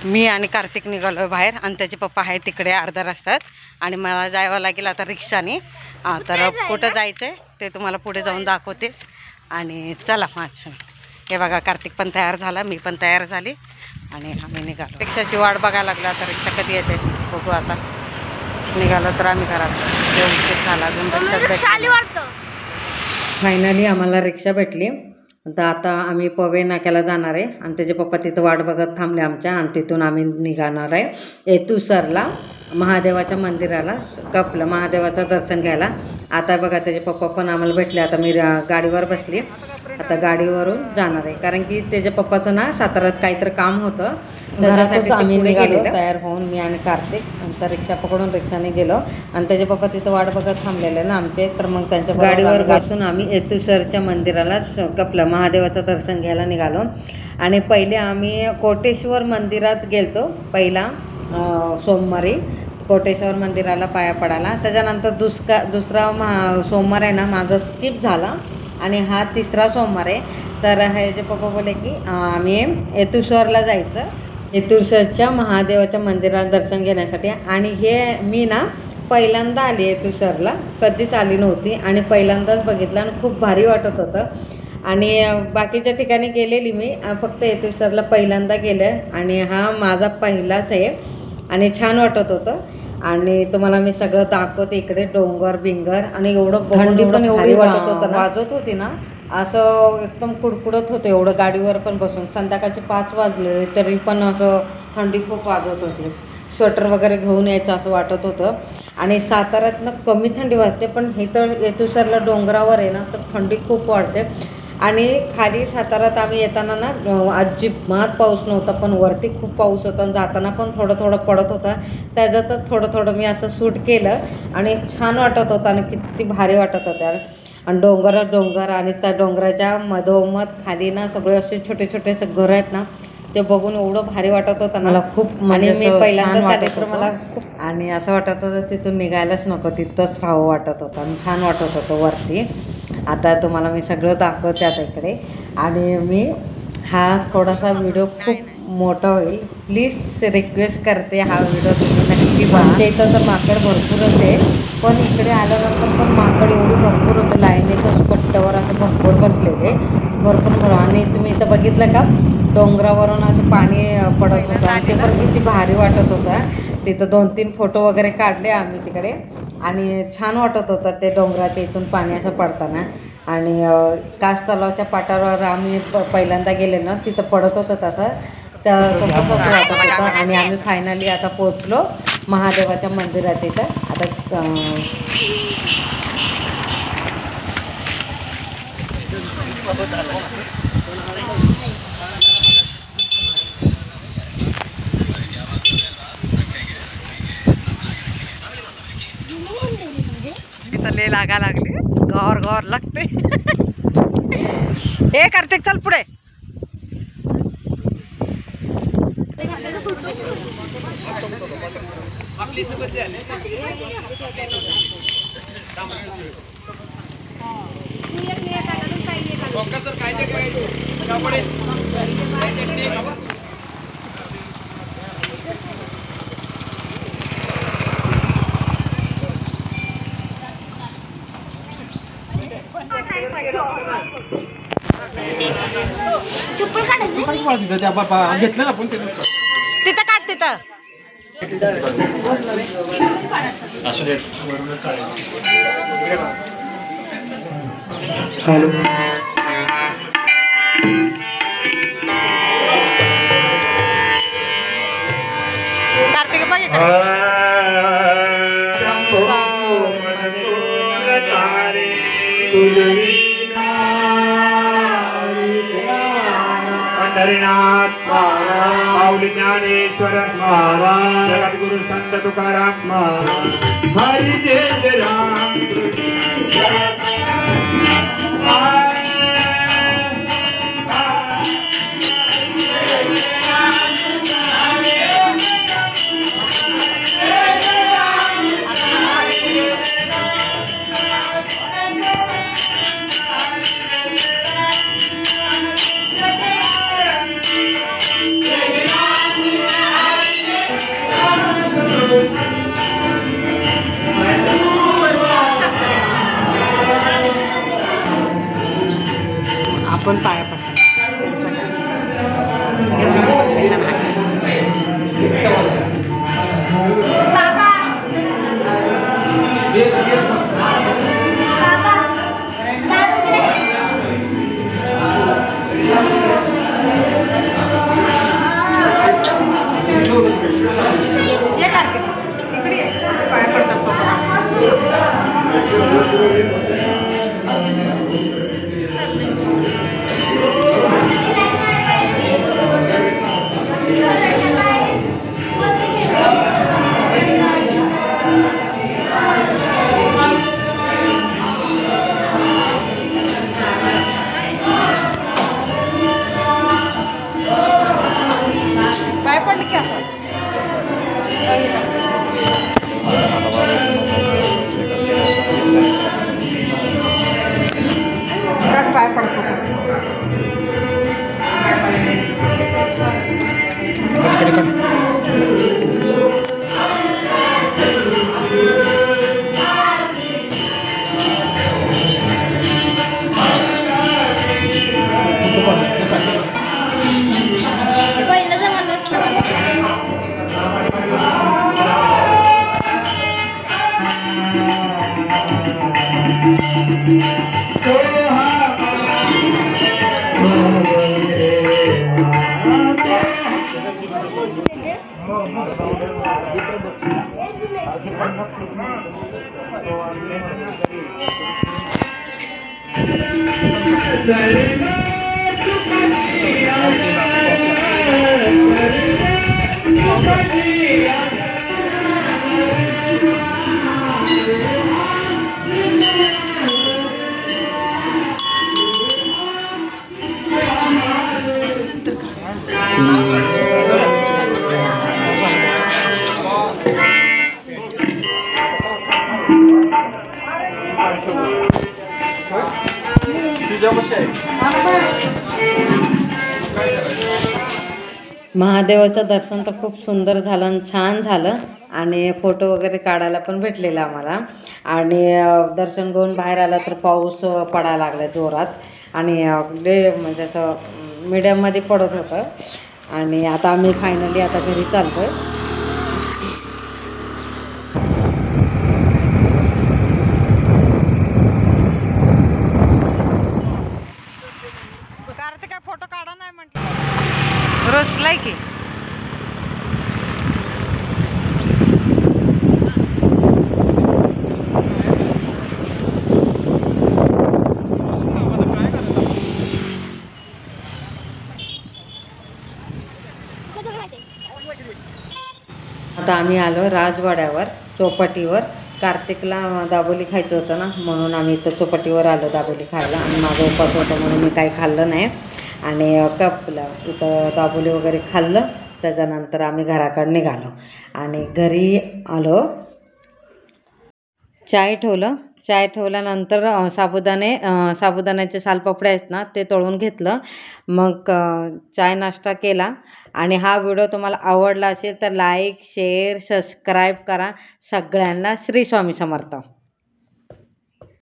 मी आणि कार्तिक निघालो बाहेर आणि त्याचे पप्पा आहे तिकडे अर्धा रस्त्यात आणि मला जावं लागेल आता रिक्षाने. तर कुठं जायचं आहे ते तुम्हाला पुढे जाऊन दाखवतेस. आणि चला माझ्या हे बघा कार्तिक पण तयार झाला, मी पण तयार झाली आणि आम्ही निघालो. रिक्षाची वाट बघायला लागलो. आता रिक्षा कधी येते बघू. आता निघालो तर आम्ही घरात उशीर झाला अजून रिक्षा. फायनली आम्हाला रिक्षा भेटली. तर आता आम्ही पवे नाक्याला जाणार आहे आणि त्याचे पप्पा तिथं वाट बघत थांबले आमच्या आणि तिथून आम्ही निघाणार आहे येतूसरला महादेवाच्या मंदिराला. कपलं महादेवाचं दर्शन घ्यायला. आता बघा त्याचे पप्पा पण आम्हाला भेटले. आता मी गाडीवर बसली. आता गाडीवरून जाणार आहे कारण की त्याच्या पप्पाचं ना साताऱ्यात काहीतरी काम होतं. घरासाठी आम्ही निघालो तयार होऊन मी आणि कार्तिक. नंतर रिक्षा पकडून रिक्षाने गेलो आणि त्याचे पप्पा तिथं वाट बघत थांबलेले ना आमचे. तर मग त्यांच्या गाडीवर बसून आम्ही येतूसरच्या मंदिराला कपलं महादेवाचं दर्शन घ्यायला निघालो. आणि पहिले आम्ही कोटेश्वर मंदिरात गेलतो पहिला सोमवारी. कोटेश्वर मंदिराला पाया पडायला. त्याच्यानंतर दुसरा सोमवार आहे ना माझा स्किप झाला आणि हा तिसरा सोमवार आहे. तर ह्याचे पप्पा बोलले की आम्ही येतूसरला जायचं, येतूसरच्या महादेवाच्या मंदिराला दर्शन घेण्यासाठी. आणि हे मी ना पहिल्यांदा आली येतूसरला, कधीच आली नव्हती आणि पहिल्यांदाच बघितलं आणि खूप भारी वाटत होतं. आणि बाकीच्या ठिकाणी गेलेली मी, फक्त येतूसरला पहिल्यांदा गेलं आणि हा माझा पहिलाच आहे आणि छान वाटत होतं. आणि तुम्हाला मी सगळं दाखवते. इकडे डोंगर बिंगर आणि एवढं थंडी पण एवढी वाटत होतं ना, वाजत होती ना, असं एकदम कुडकुडत होतं एवढं गाडीवर पण बसून. संध्याकाळचे 5 वाजले तरी पण असं थंडी खूप वाजत होती. स्वेटर वगैरे घेऊन यायचं असं वाटत होतं. आणि साताऱ्यातनं कमी थंडी वाजते पण हे तर येतूसरला डोंगरावर आहे ना तर थंडी खूप वाढते. आणि खाली साताऱ्यात आम्ही येताना ना अजिबात पाऊस नव्हता पण वरती खूप पाऊस होता आणि जाताना पण थोडं थोडं पडत होता. त्याच्यातच थोडं थोडं मी असं शूट केलं आणि छान वाटत होतं आणि किती भारी वाटत होतं. आणि डोंगर आणि त्या डोंगराच्या मधोमध खाली ना सगळे असे छोटे छोटे असे घर आहेत ना, ते बघून एवढं भारी वाटत होतं मला खूप. म्हणजे मी पहिल्यांदाच आले तर मला खूप आणि असं वाटत होतं तिथून निघायलाच नको, तिथंच राहावं वाटत होतं आणि छान वाटत होतं वरती. आता तुम्हाला मी सगळं दाखवते आता इकडे. आणि मी हा थोडासा व्हिडिओ खूप मोठा होईल, प्लीज रिक्वेस्ट करते हा व्हिडिओ तुम्ही नक्की पहा. आमच्या इथं तर माकड भरपूरच आहे पण इकडे आल्यानंतर पण माकड एवढी भरपूर होतं, लाईनीतच कट्ट्यावर असं भरपूर बसलेले भरपूर. आणि तुम्ही इथं बघितलं का डोंगरावरून असं पाणी पडत होतं आणि ते पण किती भारी वाटत होतं. तिथं 2-3 फोटो वगैरे काढले आम्ही तिकडे आणि छान वाटत होतं ते डोंगराच्या इथून पाणी असं पडताना. आणि कास तलावाच्या पाटावर आम्ही पहिल्यांदा गेले ना तिथं पडत होतं तसं तसं वाटत होतं. आणि आम्ही फायनली आता पोचलो महादेवाच्या मंदिरात. इथं आता ले लागा लागले, गौर गौर लागते. हे कार्तिक चल पुढे. घेतलं ना पण तिथं काढ तिथं. कार्तिक बघ पंढरीनाथ महाराज, माऊली ज्ञानेश्वर महाराज, जगद्गुरु संत तुकाराम महाराज, हरी जय राम आपण पाया पडतो. परमिशन आहे. पाया पडतात पाय पडलं की असं पाय पडतो. महादेवाचं दर्शन तर खूप सुंदर झालं आणि छान झालं आणि फोटो वगैरे काढायला पण भेटलेला आम्हाला. आणि दर्शन घेऊन बाहेर आला तर पाऊस पडायला लागला जोरात आणि म्हणजे असं मीडियममध्ये पडत होतं. आणि आता आम्ही फायनली आता घरी चालतोय. कार्तिक फोटो काढा नाही म्हटलं रोसलाय की आता आम्ही आलो राजवाड्यावर चौपाटीवर. कार्तिकला दाबोली खायचं होतं ना म्हणून आम्ही इथं चौपाटीवर आलो दाबोली खायला. आणि माझा उपवास होता म्हणून मी काही खाल्लं नाही आणि कपला इथं दाबोली वगैरे खाल्लं. त्याच्यानंतर आम्ही घराकडे निघालो आणि घरी आलो. चाय ठेवल्यानंतर साबुदाण्याचे सालपापड्या आहेत ना ते तळून घेतलं. मग चाय नाश्ता केला. आणि हा व्हिडिओ तुम्हाला आवडला असेल तर लाईक शेअर सबस्क्राईब करा. सगळ्यांना श्री स्वामी समर्थ.